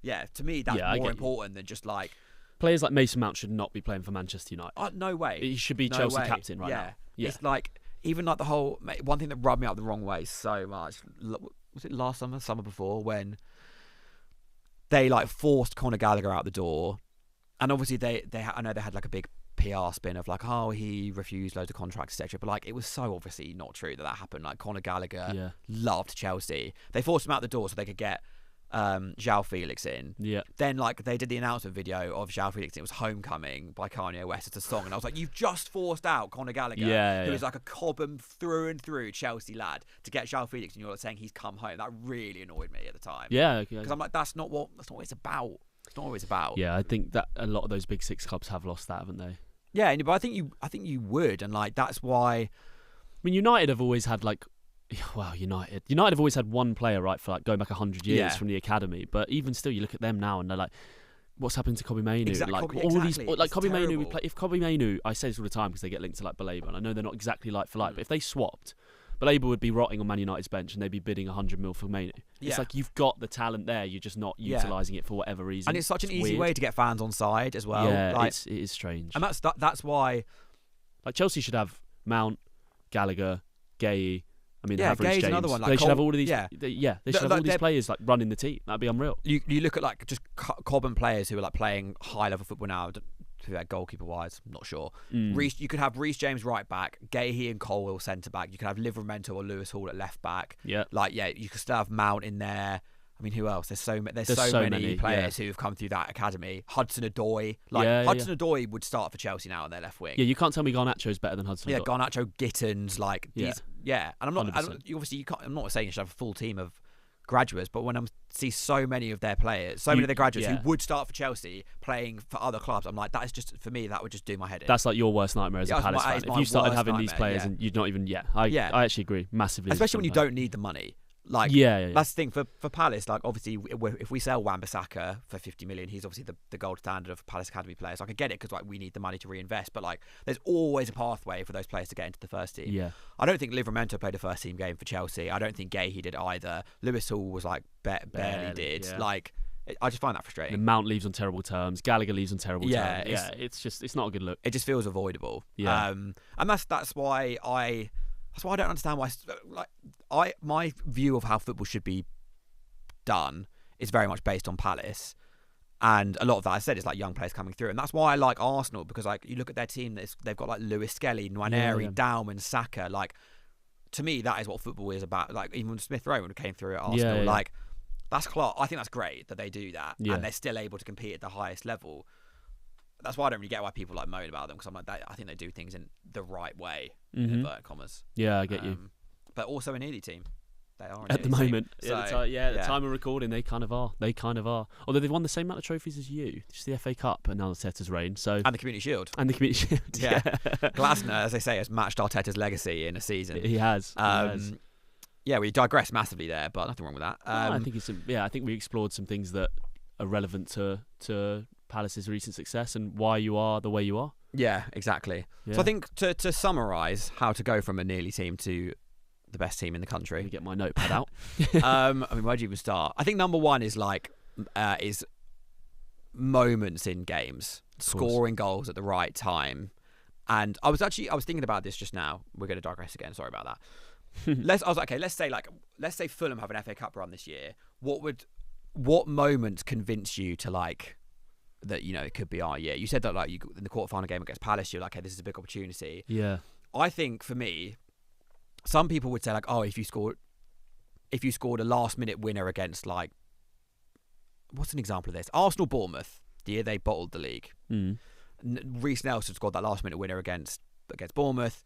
to me, that's more important than just like players like Mason Mount should not be playing for Manchester United. No way. He should be Chelsea captain right now. Yeah, it's like even like the whole one thing that rubbed me up the wrong way so much. Was it last summer before when they like forced Conor Gallagher out the door, and obviously I know they had like a big PR spin of like, oh, he refused loads of contracts, etc. But like, it was so obviously not true that happened. Like, Conor Gallagher loved Chelsea. They forced him out the door so they could get João Felix in. Yeah. Then like they did the announcement video of João Felix. And it was "Homecoming" by Kanye West as a song, and I was like, you've just forced out Conor Gallagher, who is like a Cobham through and through Chelsea lad, to get João Felix, and you're like saying he's come home. That really annoyed me at the time. Yeah, because I'm like, that's not what it's about. It's not what it's about. Yeah, I think that a lot of those big six clubs have lost that, haven't they? Yeah, but I think you would, and like that's why. I mean, United have always had like, well, United have always had one player, right, for like going back 100 years from the academy. But even still, you look at them now, and they're like, what's happened to Kobbie Mainoo? Kobbie Mainoo. If Kobbie Mainoo, I say this all the time because they get linked to like Baleba, and I know they're not exactly like for like, but if they swapped, Baleba would be rotting on Man United's bench, and they'd be bidding 100 mil for Mainoo. It's like you've got the talent there, you're just not utilising it for whatever reason. And it's such an easy way to get fans on side as well. Yeah, like, it is strange. And that's why, like, Chelsea should have Mount, Gallagher, Gueye. I mean, Havertz, Gaye's James. Another one. Like they should have all of these. They should have all these players like running the team. That'd be unreal. You look at like just Cobham players who are like playing high level football now. Goalkeeper wise, I'm not sure. You could have Reece James right back, Gueye and Colwill centre back. You could have Livramento or Lewis Hall at left back. You could still have Mount in there. I mean, who else? There's so many players who have come through that academy. Hudson-Odoi, Hudson-Odoi would start for Chelsea now on their left wing. Yeah, you can't tell me Garnacho's better than Hudson-Odoi. Yeah, Garnacho, Gittins, like these. Yeah, and I'm not. Obviously, you can't. I'm not saying you should have a full team of graduates, but when I see so many of their players, many of their graduates who would start for Chelsea playing for other clubs, I'm like, that is just, for me, that would just do my head in. That's like your worst nightmare as a Palace fan. If you started having these players and you'd not even, I actually agree massively. Especially when you don't need the money. Like, that's the thing for Palace. Like, obviously, if we sell Wan-Bissaka for 50 million, he's obviously the gold standard of Palace academy players. Like, I get it because like we need the money to reinvest, but like there's always a pathway for those players to get into the first team. Yeah, I don't think Livramento played a first team game for Chelsea. I don't think Gueye did either. Lewis Hall was like barely did. Yeah. Like, I just find that frustrating. And Mount leaves on terrible terms. Gallagher leaves on terrible terms. It's not a good look. It just feels avoidable. Yeah, and that's why I don't understand why. My view of how football should be done is very much based on Palace, and a lot of that I said is like young players coming through, and that's why I like Arsenal, because like you look at their team, they've got like Lewis Skelly, Nwaneri, Daum, Saka. Like, to me, that is what football is about. Like, even when Smith Rowe came through at Arsenal, like that's class. I think that's great that they do that, and they're still able to compete at the highest level. That's why I don't really get why people like moan about them, because I'm like, I think they do things in the right way, in inverted commas. Yeah, I get you. But also an Ely team. They are at the moment. Team. At the time of recording, they kind of are. Although they've won the same amount of trophies as you, just the FA Cup and now Arteta's reign. So and the Community Shield. Yeah. Glasner, as they say, has matched Arteta's legacy in a season. He has. Yeah, we digress massively there, but nothing wrong with that. I think I think we explored some things that are relevant to Palace's recent success and why you are the way you are. Yeah, exactly. Yeah. So I think to summarise how to go from a Nearly team to the best team in the country. Let me get my notepad out. I mean, where do you even start? I think number one is like is moments in games, scoring goals at the right time. And I was thinking about this just now. We're going to digress again. Sorry about that. Let's say Fulham have an FA Cup run this year. What moments convince you to like that, you know, it could be our year? You said that like you in the quarterfinal game against Palace, you're like, hey, this is a big opportunity. Yeah. I think for me, some people would say like, oh, if you scored a last minute winner against like, what's an example of this? Arsenal Bournemouth, the year they bottled the league. Reece Nelson scored that last minute winner against Bournemouth.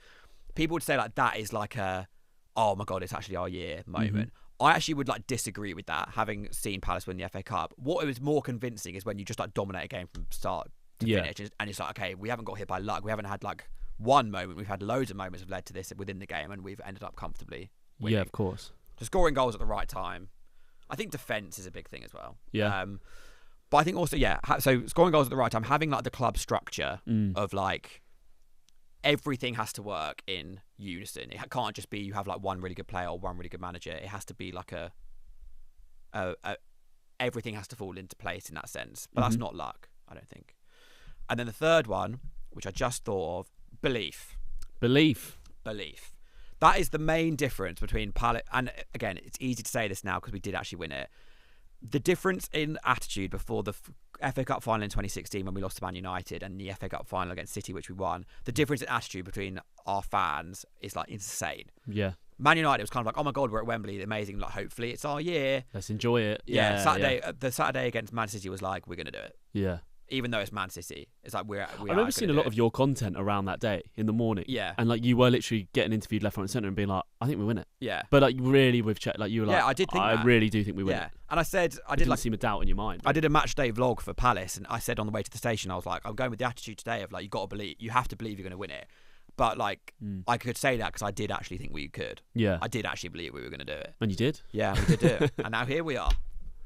People would say like that is like a, oh my god, it's actually our year moment. I actually would like disagree with that, having seen Palace win the FA Cup. What was more convincing is when you just like dominate a game from start to finish, and it's like, okay, we haven't got hit by luck. We haven't had like one moment. We've had loads of moments that have led to this within the game, and we've ended up comfortably winning. Yeah, of course. So scoring goals at the right time. I think defence is a big thing as well. Yeah. But I think also, so scoring goals at the right time, having like the club structure of like, everything has to work in unison. It can't just be you have like one really good player or one really good manager. It has to be like a everything has to fall into place in that sense. But that's not luck, I don't think. And then the third one, which I just thought of, belief. That is the main difference between Palace. And again, it's easy to say this now because we did actually win it. The difference in attitude before the FA Cup final in 2016 when we lost to Man United and the FA Cup final against City, which we won, the difference in attitude between our fans is like insane. Yeah. Man United was kind of like, oh my God, we're at Wembley, amazing. Like, hopefully it's our year. Let's enjoy it. The Saturday against Man City was like, we're going to do it. Yeah. Even though it's Man City, it's like I remember seeing a lot of your content around that day in the morning. Yeah. And like you were literally getting interviewed left, right, and centre and being like, I think we win it. Yeah. But like really with Chet, like you were like, yeah, I did think I really do think we win it. And I said, I didn't did like seem a doubt in your mind. I did a match day vlog for Palace, and I said on the way to the station, I was like, I'm going with the attitude today of like, you have to believe you're going to win it. But like, I could say that because I did actually think we could. Yeah. I did actually believe we were going to do it. And you did. Yeah, we did do it. And now here we are,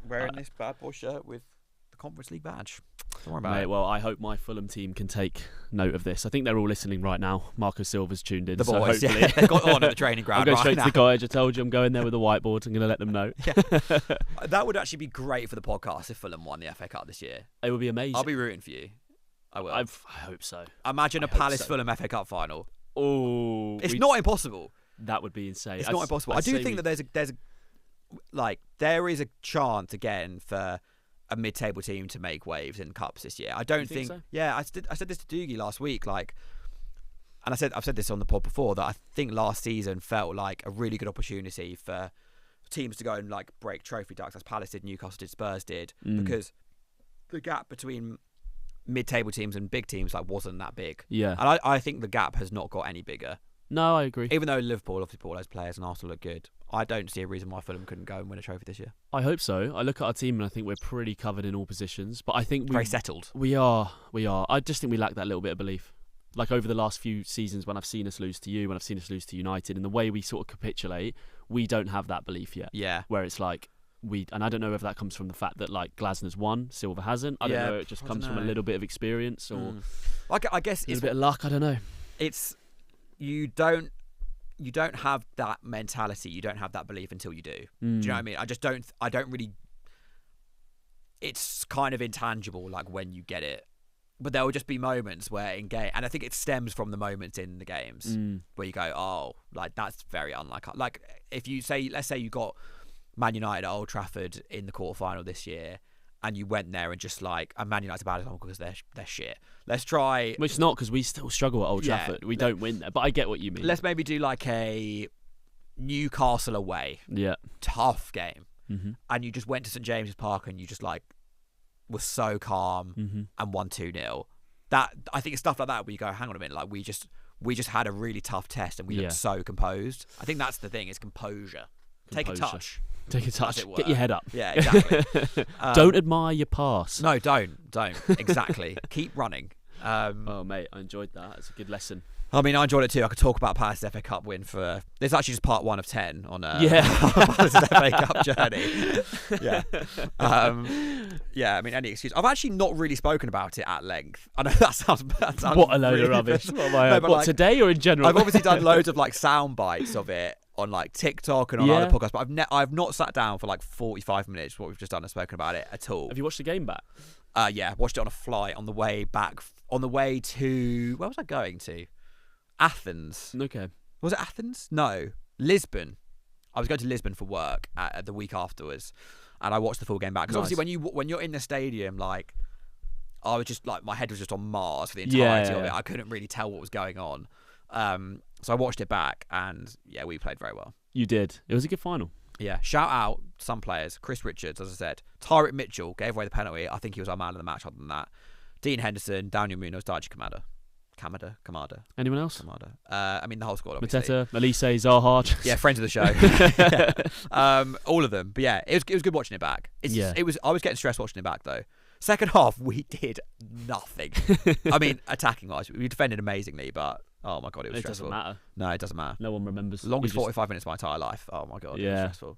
wearing this bad boy shirt with the Conference League badge. Don't worry about it. Well, I hope my Fulham team can take note of this. I think they're all listening right now. Marco Silva's tuned in. The boys, so hopefully... yeah, they've got on at the training ground. I'll go straight to the cottage. I told you I'm going there with a whiteboard. I'm going to let them know. Yeah. That would actually be great for the podcast if Fulham won the FA Cup this year. It would be amazing. I'll be rooting for you. I will. I hope so. Imagine a Palace-Fulham FA Cup final. Oh, it's not impossible. That would be insane. It's not impossible. I do think that there is a chance again for a mid-table team to make waves in cups this year. I don't think so? Yeah, I said this to Doogie last week, like, and I've said this on the pod before, that I think last season felt like a really good opportunity for teams to go and like break trophy ducks, as Palace did, Newcastle did, Spurs did, because the gap between mid-table teams and big teams like wasn't that big. Yeah, and I think the gap has not got any bigger. No, I agree. Even though Liverpool obviously bought those players and Arsenal look good, I don't see a reason why Fulham couldn't go and win a trophy this year. I hope so. I look at our team and I think we're pretty covered in all positions. But I think very settled. We are. I just think we lack that little bit of belief. Like over the last few seasons when I've seen us lose to you, when I've seen us lose to United, and the way we sort of capitulate, we don't have that belief yet. Yeah. Where it's like, and I don't know if that comes from the fact that like Glasner's won, Silva hasn't. I don't know. It just comes from a little bit of experience or I guess it's a bit of luck. I don't know. It's you don't have that mentality. You don't have that belief until you do. Do you know what I mean? I don't really. It's kind of intangible, like when you get it. But there will just be moments where in game, and I think it stems from the moments in the games where you go, oh, like that's very unlike. Like if you say, let's say you got Man United at Old Trafford in the quarterfinal this year, and you went there and just like, and Man United's bad example because they're shit. Let's try. Which is not because we still struggle at Old Trafford. We don't win there, but I get what you mean. Let's maybe do like a Newcastle away. Yeah. Tough game. And you just went to St James's Park and you just like was so calm and won 2-0. That I think it's stuff like that where you go, hang on a minute, like we just had a really tough test and we looked so composed. I think that's the thing, is composure. Take a touch. Take a touch. Get your head up. Yeah, exactly. Don't admire your pass. No, don't. Exactly. Keep running. Oh, mate, I enjoyed that. It's a good lesson. I mean, I enjoyed it too. I could talk about Palace's FA Cup win for... This is actually just part 1 of 10 on Palace's FA Cup journey. Yeah, I mean, any excuse. I've actually not really spoken about it at length. I know that sounds what a load really of rubbish. What, today or in general? I've obviously done loads of like sound bites of it on like TikTok and on other podcasts, but I've not sat down for like 45 minutes, what we've just done, and spoken about it at all. Have you watched the game back? Yeah, watched it on a flight on the way back, on the way to... Where was I going to? Athens. Okay. Was it Athens? No. Lisbon. I was going to Lisbon for work the week afterwards, and I watched the full game back. Because obviously when you're in the stadium, like, I was just like, my head was just on Mars for the entirety of it. I couldn't really tell what was going on. So I watched it back, and yeah, we played very well. You did. It was a good final. Yeah. Shout out some players. Chris Richards, as I said. Tyrick Mitchell gave away the penalty. I think he was our man of the match other than that. Dean Henderson, Daniel Munoz, Daichi Kamada. Anyone else? Kamada. I mean, the whole squad, obviously. Mateta, Elise, Zaha. Yeah, friends of the show. All of them. But yeah, it was good watching it back. I was getting stressed watching it back, though. Second half, we did nothing. I mean, attacking-wise, we defended amazingly, but oh my God, it was stressful. It doesn't matter. No, it doesn't matter. No one remembers. Longest 45 minutes of my entire life. Oh my God, it was stressful.